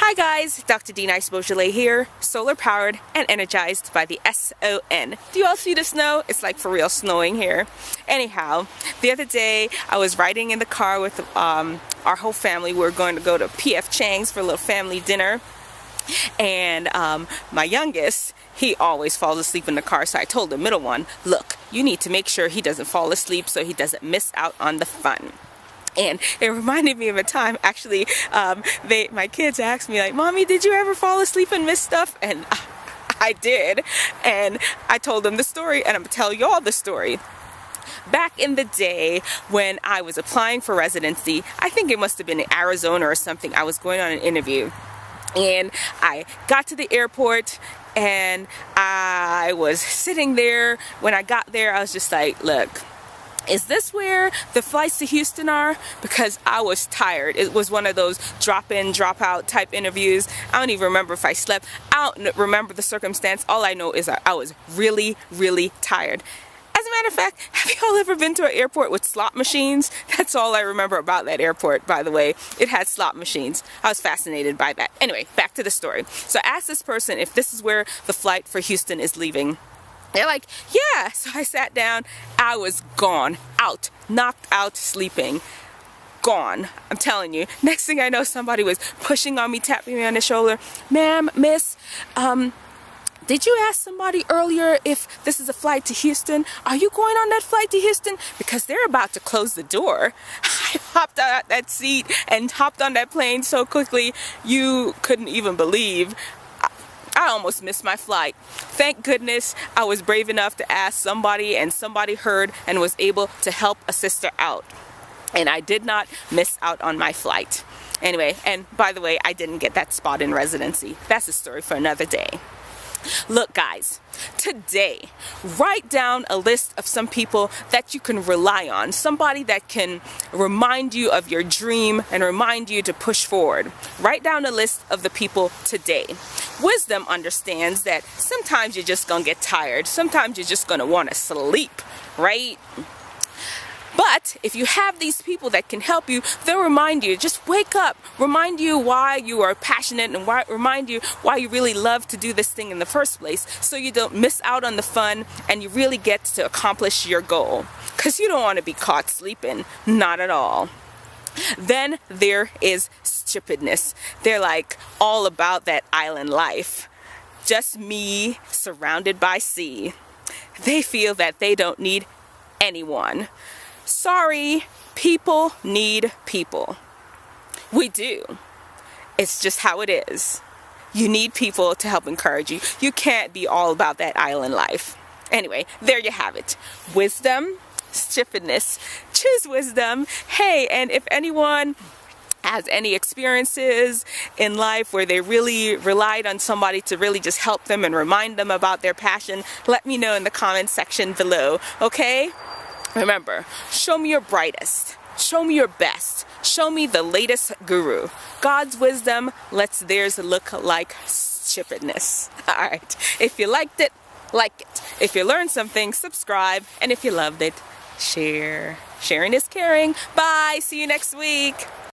Hi guys, Dr.D-Nice Beaugelin here, solar powered and energized by the SON. Do you all see the snow? It's like for real snowing here. Anyhow, the other day I was riding in the car with our whole family. We were going to go to P.F. Chang's for a little family dinner. And my youngest, he always falls asleep in the car, so I told the middle one, look, you need to make sure he doesn't fall asleep so he doesn't miss out on the fun. And it reminded me of a time, actually, my kids asked me, like, Mommy, did you ever fall asleep and miss stuff? And I did. And I told them the story, and I'm going to tell y'all the story. Back in the day when I was applying for residency, I think it must have been in Arizona or something, I was going on an interview. And I got to the airport, and I was sitting there. When I got there, I was just like, look, is this where the flights to Houston are? Because I was tired. It was one of those drop-in, drop-out type interviews. I don't even remember if I slept. I don't remember the circumstance. All I know is I was really, really tired. As a matter of fact, have you all ever been to an airport with slot machines? That's all I remember about that airport, by the way. It had slot machines. I was fascinated by that. Anyway, back to the story. So I asked this person if this is where the flight for Houston is leaving. They're like, yeah. So I sat down. I was gone, out, knocked out, sleeping, gone. I'm telling you. Next thing I know, somebody was pushing on me, tapping me on the shoulder. Ma'am, miss, did you ask somebody earlier if this is a flight to Houston? Are you going on that flight to Houston? Because they're about to close the door. I hopped out that seat and hopped on that plane so quickly you couldn't even believe. I almost missed my flight. Thank goodness I was brave enough to ask somebody, and somebody heard and was able to help a sister out. And I did not miss out on my flight. Anyway, and by the way, I didn't get that spot in residency. That's a story for another day. Look guys, today, write down a list of some people that you can rely on. Somebody that can remind you of your dream and remind you to push forward. Write down a list of the people today. Wisdom understands that sometimes you're just gonna get tired. Sometimes you're just gonna wanna sleep, right? But if you have these people that can help you, they'll remind you, just wake up, remind you why you are passionate and remind you why you really love to do this thing in the first place, so you don't miss out on the fun and you really get to accomplish your goal. Because you don't want to be caught sleeping, not at all. Then there is stupidness. They're like all about that island life. Just me surrounded by sea. They feel that they don't need anyone. Sorry, people need people. We do. It's just how it is. You need people to help encourage you. You can't be all about that island life. Anyway, there you have it. Wisdom, stupidness. Choose wisdom. Hey, and if anyone has any experiences in life where they really relied on somebody to really just help them and remind them about their passion, let me know in the comment section below, okay? Remember, show me your brightest, show me your best, show me the latest guru. God's wisdom lets theirs look like stupidness. Alright, if you liked it, like it. If you learned something, subscribe. And if you loved it, share. Sharing is caring. Bye, see you next week.